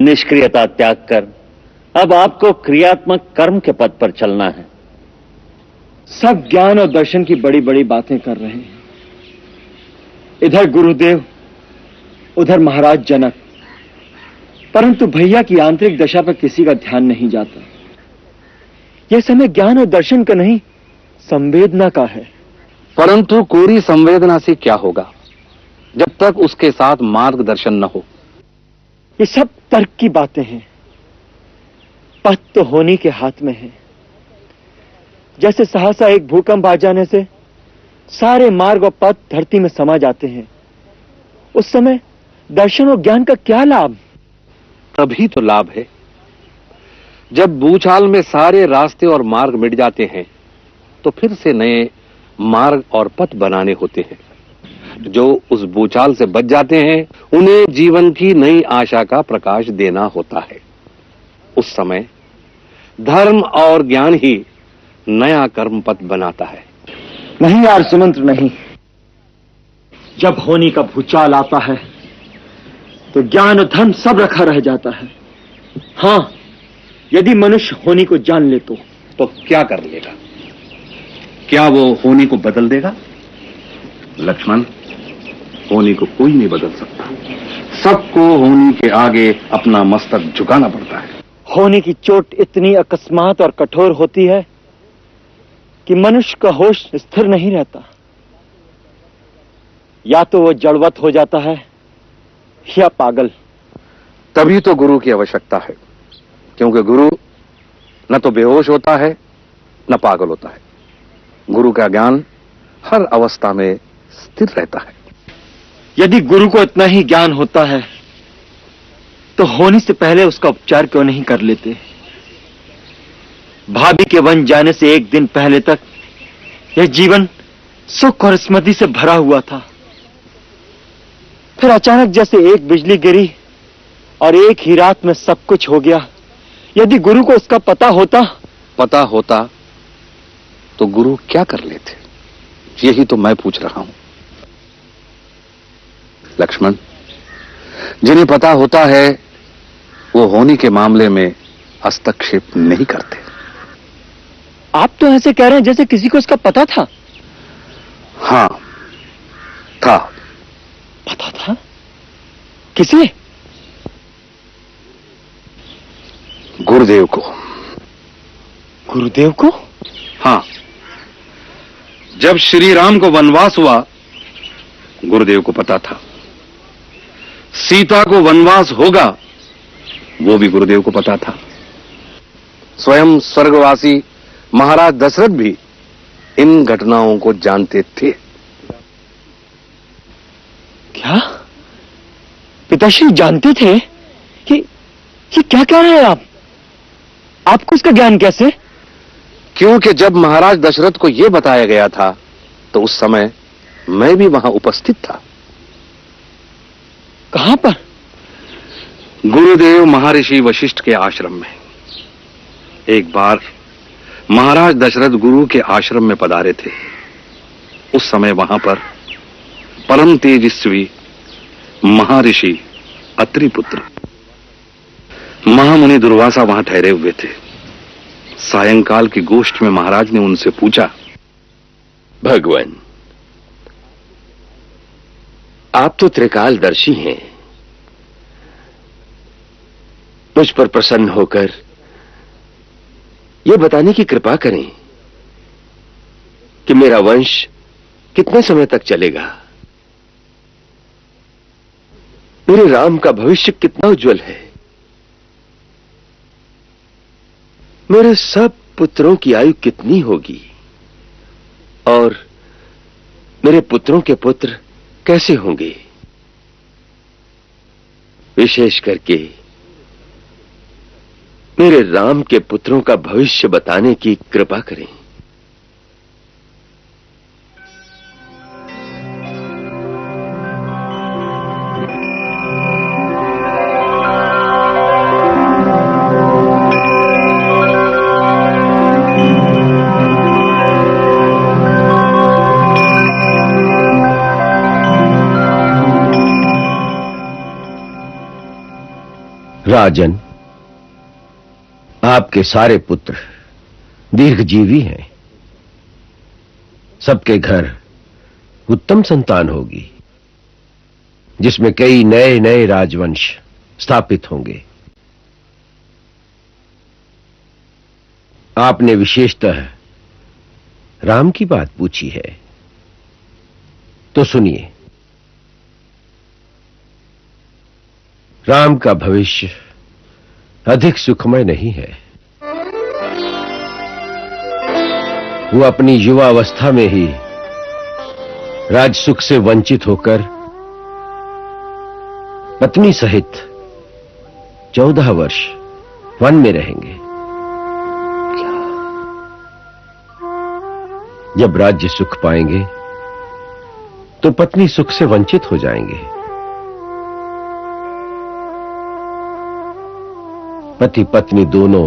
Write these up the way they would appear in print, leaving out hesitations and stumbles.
निष्क्रियता त्याग कर अब आपको क्रियात्मक कर्म के पद पर चलना है। सब ज्ञान और दर्शन की बड़ी बड़ी बातें कर रहे हैं, इधर गुरुदेव उधर महाराज जनक, परंतु भैया की आंतरिक दशा पर किसी का ध्यान नहीं जाता। यह समय ज्ञान और दर्शन का नहीं, संवेदना का है। परंतु कोरी संवेदना से क्या होगा जब तक उसके साथ मार्गदर्शन न हो। ये सब तर्क की बातें हैं। पथ तो होनी के हाथ में है। जैसे सहसा एक भूकंप आ जाने से सारे मार्ग और पथ धरती में समा जाते हैं, उस समय दर्शन और ज्ञान का क्या लाभ? तभी तो लाभ है जब भूचाल में सारे रास्ते और मार्ग मिट जाते हैं तो फिर से नए मार्ग और पथ बनाने होते हैं। जो उस भूचाल से बच जाते हैं उन्हें जीवन की नई आशा का प्रकाश देना होता है। उस समय धर्म और ज्ञान ही नया कर्म पथ बनाता है। नहीं यार सुमंत्र, नहीं। जब होनी का भूचाल आता है तो ज्ञान और धर्म सब रखा रह जाता है। हां, यदि मनुष्य होनी को जान ले तो क्या कर लेगा? क्या वो होनी को बदल देगा? लक्ष्मण, होनी को कोई नहीं बदल सकता। सबको होनी के आगे अपना मस्तक झुकाना पड़ता है। होने की चोट इतनी अकस्मात और कठोर होती है कि मनुष्य का होश स्थिर नहीं रहता। या तो वो जड़वत हो जाता है या पागल। तभी तो गुरु की आवश्यकता है, क्योंकि गुरु न तो बेहोश होता है न पागल होता है। गुरु का ज्ञान हर अवस्था में स्थिर रहता है। यदि गुरु को इतना ही ज्ञान होता है तो होने से पहले उसका उपचार क्यों नहीं कर लेते? भाभी के वन जाने से एक दिन पहले तक यह जीवन सुख और स्मृति से भरा हुआ था। फिर अचानक जैसे एक बिजली गिरी और एक ही रात में सब कुछ हो गया। यदि गुरु को इसका पता होता तो गुरु क्या कर लेते? यही तो मैं पूछ रहा हूं। लक्ष्मण, जिन्हें पता होता है वो होनी के मामले में हस्तक्षेप नहीं करते। आप तो ऐसे कह रहे हैं जैसे किसी को इसका पता था। हां, था। पता था? किसे? गुरुदेव को। गुरुदेव को? हां, जब श्री राम को वनवास हुआ गुरुदेव को पता था। सीता को वनवास होगा वो भी गुरुदेव को पता था। स्वयं स्वर्गवासी महाराज दशरथ भी इन घटनाओं को जानते थे। क्या पिताश्री जानते थे? ये क्या कह रहे हैं आप? आपको इसका ज्ञान कैसे? क्योंकि जब महाराज दशरथ को यह बताया गया था तो उस समय मैं भी वहां उपस्थित था। कहां पर? गुरुदेव महर्षि वशिष्ठ के आश्रम में। एक बार महाराज दशरथ गुरु के आश्रम में पधारे थे। उस समय वहां पर परम तेजस्वी महर्षि अत्रि पुत्र महामुनि दुर्वासा वहां ठहरे हुए थे। सायंकाल की गोष्ठ में महाराज ने उनसे पूछा, भगवान, आप तो त्रिकालदर्शी हैं। मुझ पर प्रसन्न होकर यह बताने की कृपा करें कि मेरा वंश कितने समय तक चलेगा। मेरे राम का भविष्य कितना उज्जवल है। मेरे सब पुत्रों की आयु कितनी होगी और मेरे पुत्रों के पुत्र कैसे होंगे। विशेष करके मेरे राम के पुत्रों का भविष्य बताने की कृपा करें। राजन, आपके सारे पुत्र दीर्घजीवी हैं। सबके घर उत्तम संतान होगी, जिसमें कई नए नए राजवंश स्थापित होंगे। आपने विशेषतः राम की बात पूछी है, तो सुनिए। राम का भविष्य अधिक सुखमय नहीं है। वो अपनी युवावस्था में ही राजसुख से वंचित होकर पत्नी सहित 14 वर्ष वन में रहेंगे। जब राज्य सुख पाएंगे तो पत्नी सुख से वंचित हो जाएंगे। पति पत्नी दोनों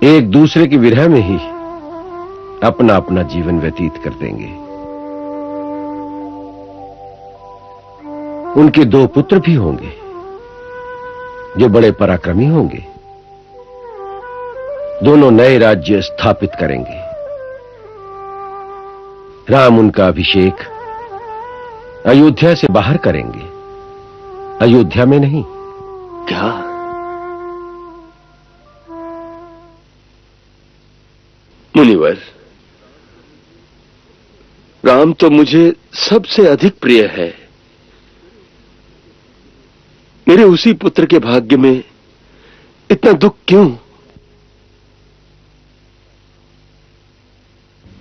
एक दूसरे के विरह में ही अपना अपना जीवन व्यतीत कर देंगे। उनके 2 पुत्र भी होंगे जो बड़े पराक्रमी होंगे। दोनों नए राज्य स्थापित करेंगे। राम उनका अभिषेक अयोध्या से बाहर करेंगे, अयोध्या में नहीं। क्या? मुनिवर, राम तो मुझे सबसे अधिक प्रिय है। मेरे उसी पुत्र के भाग्य में इतना दुख क्यों?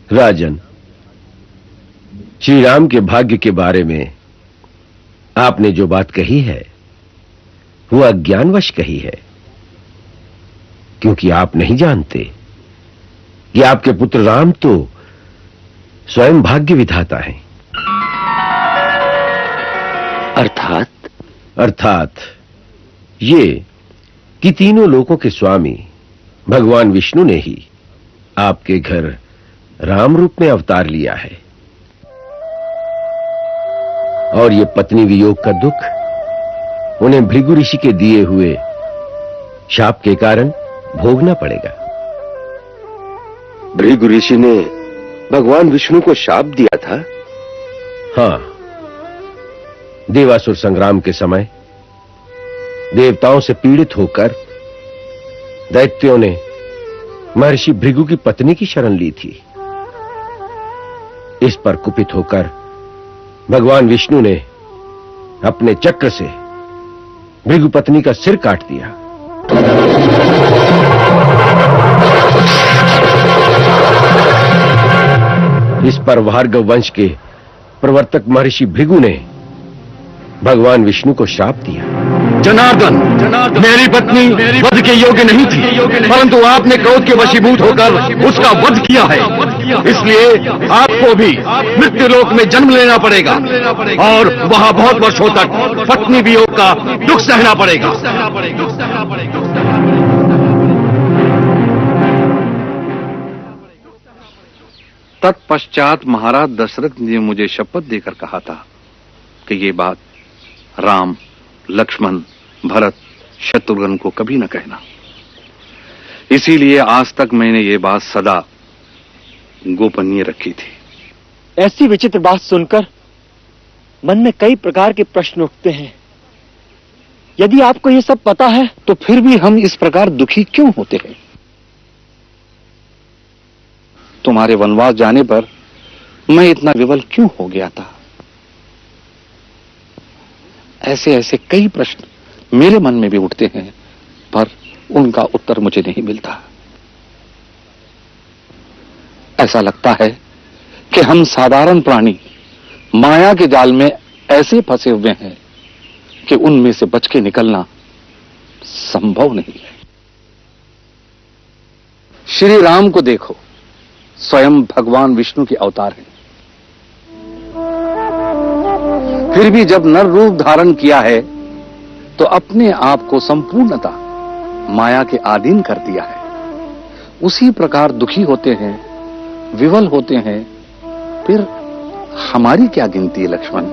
राजन, श्री राम के भाग्य के बारे में आपने जो बात कही है वो अज्ञानवश कही है, क्योंकि आप नहीं जानते कि आपके पुत्र राम तो स्वयं भाग्य विधाता हैं। अर्थात ये कि तीनों लोकों के स्वामी भगवान विष्णु ने ही आपके घर राम रूप में अवतार लिया है, और ये पत्नी वियोग का दुख उन्हें भृगु ऋषि के दिए हुए शाप के कारण भोगना पड़ेगा। भृगु ऋषि ने भगवान विष्णु को शाप दिया था? हां, देवासुर संग्राम के समय देवताओं से पीड़ित होकर दैत्यों ने महर्षि भृगु की पत्नी की शरण ली थी। इस पर कुपित होकर भगवान विष्णु ने अपने चक्र से भृगु पत्नी का सिर काट दिया। इस पर भार्गव वंश के प्रवर्तक महर्षि भृगु ने भगवान विष्णु को श्राप दिया। जनार्दन, मेरी पत्नी वध के योग्य नहीं थी, परंतु आपने क्रोध के वशीभूत होकर उसका वध किया है। इसलिए आपको भी मृत्यु लोक में जन्म लेना पड़ेगा और वहां बहुत वर्षों तक पत्नी वियोग का दुख सहना पड़ेगा। तत्पश्चात महाराज दशरथ ने मुझे शपथ देकर कहा था कि ये बात राम, लक्ष्मण, भरत, शत्रुघ्न को कभी न कहना। इसीलिए आज तक मैंने ये बात सदा गोपनीय रखी थी। ऐसी विचित्र बात सुनकर मन में कई प्रकार के प्रश्न उठते हैं। यदि आपको ये सब पता है तो फिर भी हम इस प्रकार दुखी क्यों होते हैं? तुम्हारे वनवास जाने पर मैं इतना विवल क्यों हो गया था? ऐसे ऐसे कई प्रश्न मेरे मन में भी उठते हैं, पर उनका उत्तर मुझे नहीं मिलता। ऐसा लगता है कि हम साधारण प्राणी माया के जाल में ऐसे फंसे हुए हैं कि उनमें से बच के निकलना संभव नहीं है। श्री राम को देखो, स्वयं भगवान विष्णु के अवतार हैं। फिर भी जब नर रूप धारण किया है तो अपने आप को संपूर्णता माया के अधीन कर दिया है। उसी प्रकार दुखी होते हैं, विवल होते हैं। फिर हमारी क्या गिनती है लक्ष्मण?